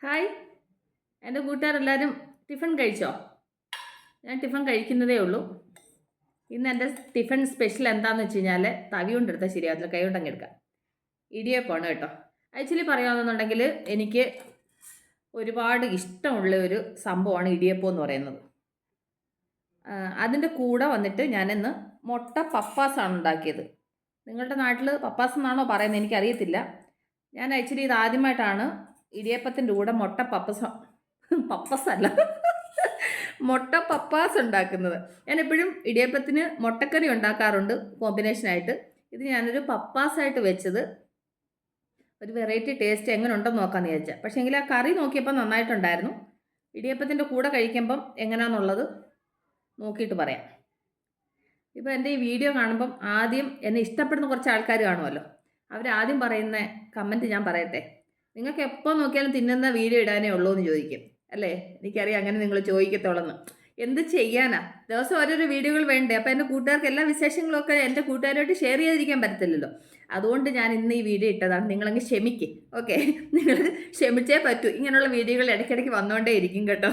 Hi, എൻ്റെ കൂട്ടുകാരെല്ലാവരും tiffin കഴിച്ചോ? ഞാൻ ടിഫിൻ കഴിക്കുന്നതേ ഉള്ളൂ. ഇന്ന് എൻ്റെ ടിഫിൻ സ്പെഷ്യൽ എന്താണെന്ന് വെച്ച് കഴിഞ്ഞാൽ തവി കൊണ്ടെടുത്താൽ ശരിയാകത്തില്ല, കൈ കൊണ്ടങ്ങ് എടുക്കാം. ഇടിയപ്പമാണ് കേട്ടോ. ആക്ച്വലി പറയുകയാണെന്നുണ്ടെങ്കിൽ എനിക്ക് ഒരുപാട് ഇഷ്ടമുള്ള ഒരു സംഭവമാണ് ഇടിയപ്പം എന്ന് പറയുന്നത്. അതിൻ്റെ കൂടെ വന്നിട്ട് ഞാനിന്ന് മുട്ട പപ്പാസാണ് ഉണ്ടാക്കിയത്. നിങ്ങളുടെ നാട്ടിൽ പപ്പാസ് എന്നാണോ പറയുന്നത് എനിക്കറിയത്തില്ല. ഞാൻ ആക്ച്വലി ഇത് ആദ്യമായിട്ടാണ് ഇടിയപ്പത്തിൻ്റെ കൂടെ മുട്ട പപ്പസല്ല മുട്ട പപ്പാസ് ഉണ്ടാക്കുന്നത്. ഞാൻ എപ്പോഴും ഇടിയപ്പത്തിന് മുട്ടക്കറി ഉണ്ടാക്കാറുണ്ട് കോമ്പിനേഷനായിട്ട്. ഇത് ഞാനൊരു പപ്പാസായിട്ട് വെച്ചത് ഒരു വെറൈറ്റി ടേസ്റ്റ് എങ്ങനെ ഉണ്ടെന്ന് നോക്കാമെന്ന് വിചാരിച്ചാൽ. പക്ഷേ എങ്കിൽ ആ കറി നോക്കിയപ്പോൾ നന്നായിട്ടുണ്ടായിരുന്നു. ഇടിയപ്പത്തിൻ്റെ കൂടെ കഴിക്കുമ്പം എങ്ങനെയാണെന്നുള്ളത് നോക്കിയിട്ട് പറയാം. ഇപ്പോൾ എൻ്റെ ഈ വീഡിയോ കാണുമ്പം ആദ്യം എന്നെ ഇഷ്ടപ്പെടുന്ന കുറച്ച് ആൾക്കാർ കാണുമല്ലോ, അവരാദ്യം പറയുന്ന കമൻറ്റ് ഞാൻ പറയട്ടെ. നിങ്ങൾക്ക് എപ്പോൾ നോക്കിയാലും തിന്നുന്ന വീഡിയോ ഇടാനേ ഉള്ളൂ എന്ന് ചോദിക്കും അല്ലേ? എനിക്കറിയാം അങ്ങനെ നിങ്ങൾ ചോദിക്കത്തോളെന്ന്. എന്ത് ചെയ്യാനാ, ദിവസം ഓരോരോ വീഡിയോകൾ വേണ്ടേ? അപ്പോൾ എൻ്റെ കൂട്ടുകാർക്ക് എല്ലാ വിശേഷങ്ങളൊക്കെ എൻ്റെ കൂട്ടുകാരുമായിട്ട് ഷെയർ ചെയ്തിരിക്കാൻ പറ്റത്തില്ലല്ലോ. അതുകൊണ്ട് ഞാൻ ഇന്ന് ഈ വീഡിയോ ഇട്ടതാണ്. നിങ്ങളങ്ങ് ക്ഷമിക്കും, ഓക്കെ? നിങ്ങൾ ക്ഷമിച്ചേ പറ്റൂ. ഇങ്ങനെയുള്ള വീഡിയോകൾ ഇടയ്ക്കിടയ്ക്ക് വന്നുകൊണ്ടേ ഇരിക്കും കേട്ടോ.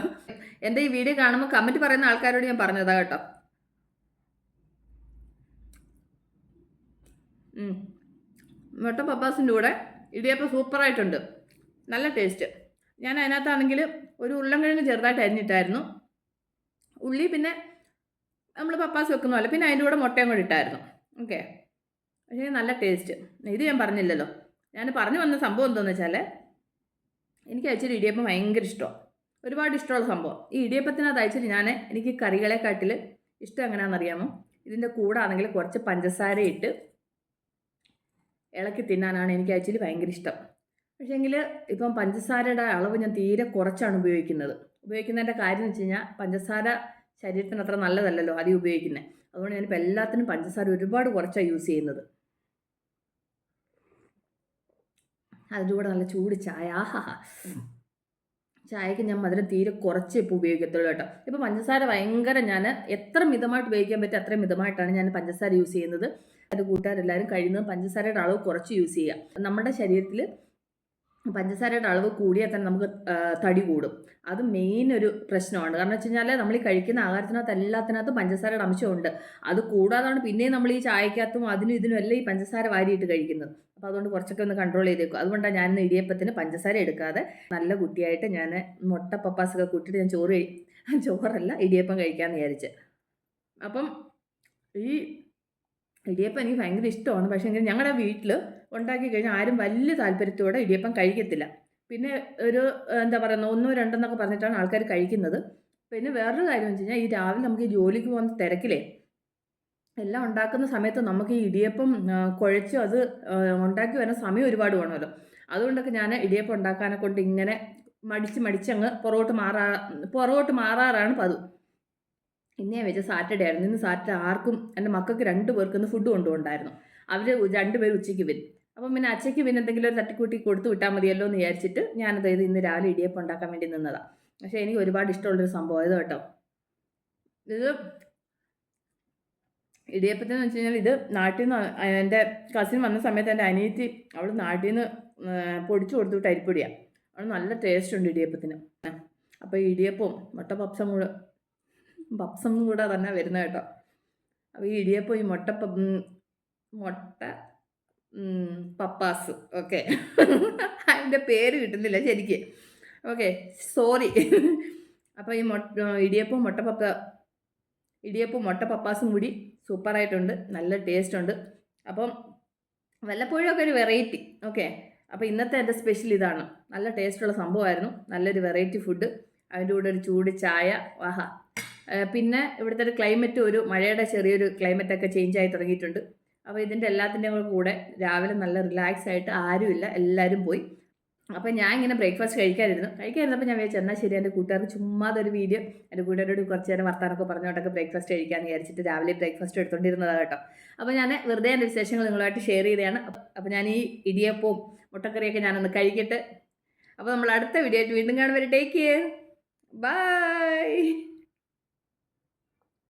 എൻ്റെ ഈ വീഡിയോ കാണുമ്പോൾ കമൻറ്റ് പറയുന്ന ആൾക്കാരോട് ഞാൻ പറഞ്ഞതാ കേട്ടോ. മുട്ട പപ്പാസിൻ്റെ കൂടെ ഇടിയപ്പം സൂപ്പറായിട്ടുണ്ട്, നല്ല ടേസ്റ്റ്. ഞാൻ അതിനകത്താണെങ്കിൽ ഒരു ഉരുളൻകിഴങ്ങ് ചെറുതായിട്ട് അരിഞ്ഞിട്ടായിരുന്നു, ഉള്ളി പിന്നെ നമ്മൾ പപ്പാസ് വെക്കുന്ന പോലെ, പിന്നെ അതിൻ്റെ കൂടെ മുട്ടയും കൂടി ഇട്ടായിരുന്നു. ഓക്കെ, പക്ഷേ നല്ല ടേസ്റ്റ്. ഇത് ഞാൻ പറഞ്ഞില്ലല്ലോ. ഞാൻ പറഞ്ഞു വന്ന സംഭവം എന്താണെന്ന് വെച്ചാൽ എനിക്ക് ആക്ച്വലി ഇടിയപ്പം ഭയങ്കര ഇഷ്ടമാണ്, ഒരുപാട് ഇഷ്ടമുള്ള സംഭവം. ഈ ഇടിയപ്പത്തിനകത്ത് ആക്ച്വലി എനിക്ക് കറികളെക്കാട്ടിൽ ഇഷ്ടം എങ്ങനെയാണെന്നറിയാമോ? ഇതിൻ്റെ കൂടെ ആണെങ്കിൽ കുറച്ച് പഞ്ചസാര ഇട്ട് ഇളക്കി തിന്നാനാണ് എനിക്ക് ആക്ച്വലി ഭയങ്കര ഇഷ്ടം. പക്ഷേങ്കിൽ ഇപ്പം പഞ്ചസാരയുടെ അളവ് ഞാൻ തീരെ കുറച്ചാണ് ഉപയോഗിക്കുന്നതിൻ്റെ കാര്യം എന്ന് വെച്ച് കഴിഞ്ഞാൽ പഞ്ചസാര ശരീരത്തിന് അത്ര നല്ലതല്ലല്ലോ അധികം ഉപയോഗിക്കുന്നത്. അതുകൊണ്ട് ഞാനിപ്പോൾ എല്ലാത്തിനും പഞ്ചസാര ഒരുപാട് കുറച്ചാണ് യൂസ് ചെയ്യുന്നത്. അതിൻ്റെ കൂടെ നല്ല ചൂട് ചായ, ചായക്ക് ഞാൻ മധുരം തീരെ കുറച്ച് ഇപ്പോൾ ഉപയോഗിക്കത്തുള്ളൂ കേട്ടോ. ഇപ്പോൾ പഞ്ചസാര ഭയങ്കര ഞാൻ എത്ര മിതമായിട്ട് ഉപയോഗിക്കാൻ പറ്റും അത്രയും മിതമായിട്ടാണ് ഞാൻ പഞ്ചസാര യൂസ് ചെയ്യുന്നത്. എൻ്റെ കൂട്ടുകാരെല്ലാവരും കഴിയുന്നത് പഞ്ചസാരയുടെ അളവ് കുറച്ച് യൂസ് ചെയ്യുക. നമ്മുടെ ശരീരത്തിൽ പഞ്ചസാരയുടെ അളവ് കൂടിയാൽ തന്നെ നമുക്ക് തടി കൂടും. അത് മെയിൻ ഒരു പ്രശ്നമാണ്. കാരണം വെച്ച് കഴിഞ്ഞാൽ നമ്മൾ ഈ കഴിക്കുന്ന ആഹാരത്തിനകത്ത് എല്ലാത്തിനകത്തും പഞ്ചസാരയുടെ അംശമുണ്ട്. അത് കൂടാതാണ് പിന്നെയും നമ്മൾ ഈ ചായക്കകത്തും അതിനും ഇതിനും എല്ലാം ഈ പഞ്ചസാര വാരിയിട്ട് കഴിക്കുന്നത്. അപ്പോൾ അതുകൊണ്ട് കുറച്ചൊക്കെ ഒന്ന് കൺട്രോൾ ചെയ്തേക്കും. അതുകൊണ്ടാണ് ഞാൻ ഇടിയപ്പത്തിന് പഞ്ചസാര എടുക്കാതെ നല്ല കുട്ടിയായിട്ട് ഞാൻ മുട്ട പപ്പാസൊക്കെ കൂട്ടിയിട്ട് ഞാൻ ചോറല്ല ഇടിയപ്പം കഴിക്കാമെന്ന് വിചാരിച്ച്. അപ്പം ഈ ഇടിയപ്പം എനിക്ക് ഭയങ്കര ഇഷ്ടമാണ്. പക്ഷേ എങ്കിൽ ഞങ്ങളുടെ വീട്ടിൽ ഉണ്ടാക്കി കഴിഞ്ഞാൽ ആരും വലിയ താല്പര്യത്തോടെ ഇടിയപ്പം കഴിക്കത്തില്ല. പിന്നെ ഒരു എന്താ പറയുക, 1, 2 എന്നൊക്കെ പറഞ്ഞിട്ടാണ് ആൾക്കാർ കഴിക്കുന്നത്. പിന്നെ വേറൊരു കാര്യം എന്ന് വെച്ച് കഴിഞ്ഞാൽ ഈ രാവിലെ നമുക്ക് ഈ ജോലിക്ക് പോകുന്ന തിരക്കിലേ എല്ലാം ഉണ്ടാക്കുന്ന സമയത്ത് നമുക്ക് ഈ ഇടിയപ്പം കുഴച്ച് അത് ഉണ്ടാക്കി വരുന്ന സമയം ഒരുപാട് വേണമല്ലോ. അതുകൊണ്ടൊക്കെ ഞാൻ ഇടിയപ്പം ഉണ്ടാക്കാനെ കൊണ്ട് ഇങ്ങനെ മടിച്ചങ്ങ് പുറകോട്ട് മാറാറാണ് പതിവ്. ഇന്ന് ഞാൻ വെച്ച സാറ്റർഡേ ആയിരുന്നു. ഇന്ന് സാറ്റർഡേ ആർക്കും എൻ്റെ മക്കൾക്ക് 2 പേർക്ക് ഇന്ന് ഫുഡ് കൊണ്ടുപോകണ്ടായിരുന്നു. അവർ 2 പേര് ഉച്ചയ്ക്ക് വരും. അപ്പം പിന്നെ അച്ചയ്ക്ക് പിന്നെ എന്തെങ്കിലും ഒരു തട്ടിക്കൂട്ടി കൊടുത്തു വിട്ടാൽ മതിയല്ലോ എന്ന് വിചാരിച്ചിട്ട് ഞാനത് ഇന്ന് രാവിലെ ഇടിയപ്പം ഉണ്ടാക്കാൻ വേണ്ടി നിന്നതാണ്. പക്ഷേ എനിക്ക് ഒരുപാട് ഇഷ്ടമുള്ളൊരു സംഭവം ഇത് കേട്ടോ. ഇത് ഇടിയപ്പത്തിനെന്ന് വെച്ച് കഴിഞ്ഞാൽ ഇത് നാട്ടിൽ നിന്ന് എൻ്റെ കസിൻ വന്ന സമയത്ത് എൻ്റെ അനിയത്തി അവൾ നാട്ടിൽ നിന്ന് പൊടിച്ചു കൊടുത്തു വിട്ട് അരിപ്പൊടിയാണ്. അവൾ നല്ല ടേസ്റ്റ് ഉണ്ട് ഇടിയപ്പത്തിന്. അപ്പോൾ ഈ ഇടിയപ്പവും മുട്ട പപ്സും കൂടെ തന്നെ വരുന്നത് കേട്ടോ. അപ്പോൾ ഈ ഇടിയപ്പം ഈ മുട്ട പപ്പാസ്, ഓക്കെ, അതിൻ്റെ പേര് കിട്ടുന്നില്ല ശരിക്ക്, ഓക്കെ, സോറി. അപ്പോൾ ഈ ഇടിയപ്പവും മുട്ട പപ്പാസും കൂടി സൂപ്പറായിട്ടുണ്ട്, നല്ല ടേസ്റ്റ് ഉണ്ട്. അപ്പം വല്ലപ്പോഴും ഒക്കെ ഒരു വെറൈറ്റി, ഓക്കെ. അപ്പോൾ ഇന്നത്തെ എൻ്റെ സ്പെഷ്യൽ ഇതാണ്. നല്ല ടേസ്റ്റുള്ള സംഭവമായിരുന്നു, നല്ലൊരു വെറൈറ്റി ഫുഡ്. അതിൻ്റെ കൂടെ ഒരു ചൂട് ചായ, ആഹാ. പിന്നെ ഇവിടുത്തെ ഒരു ക്ലൈമറ്റ്, ഒരു മഴയുടെ ചെറിയൊരു ക്ലൈമറ്റൊക്കെ ചേഞ്ച് ആയി തുടങ്ങിയിട്ടുണ്ട്. അപ്പോൾ ഇതിൻ്റെ എല്ലാത്തിൻ്റെയും കൂടെ രാവിലെ നല്ല റിലാക്സ് ആയിട്ട് ആരുമില്ല, എല്ലാവരും പോയി. അപ്പോൾ ഞാൻ ഇങ്ങനെ ബ്രേക്ക്ഫാസ്റ്റ് കഴിക്കാതിരുന്നപ്പോൾ ഞാൻ വിചാരിച്ചു എന്നാൽ ശരി എൻ്റെ കൂട്ടുകാർക്ക് ചുമ്മാതൊരു വീഡിയോ എൻ്റെ കൂട്ടുകാരോട് കുറച്ച് നേരം വർത്താനൊക്കെ പറഞ്ഞുകൊണ്ടൊക്കെ ബ്രേക്ക്ഫാസ്റ്റ് കഴിക്കാമെന്ന് വിചാരിച്ചിട്ട് രാവിലെ ബ്രേക്ക്ഫാസ്റ്റ് എടുത്തുകൊണ്ടിരുന്നതാണ് കേട്ടോ. അപ്പോൾ ഞാൻ വെറുതെ എൻ്റെ വിശേഷങ്ങൾ നിങ്ങളുമായിട്ട് ഷെയർ ചെയ്തതാണ്. അപ്പോൾ ഞാൻ ഈ ഇടിയപ്പവും മുട്ടക്കറിയൊക്കെ ഞാനൊന്ന് കഴിക്കട്ടെ. അപ്പോൾ നമ്മൾ അടുത്ത വീഡിയോ ആയിട്ട് വീണ്ടും കാണുമ്പോൾ ടേക്ക് കെയർ, ബൈ.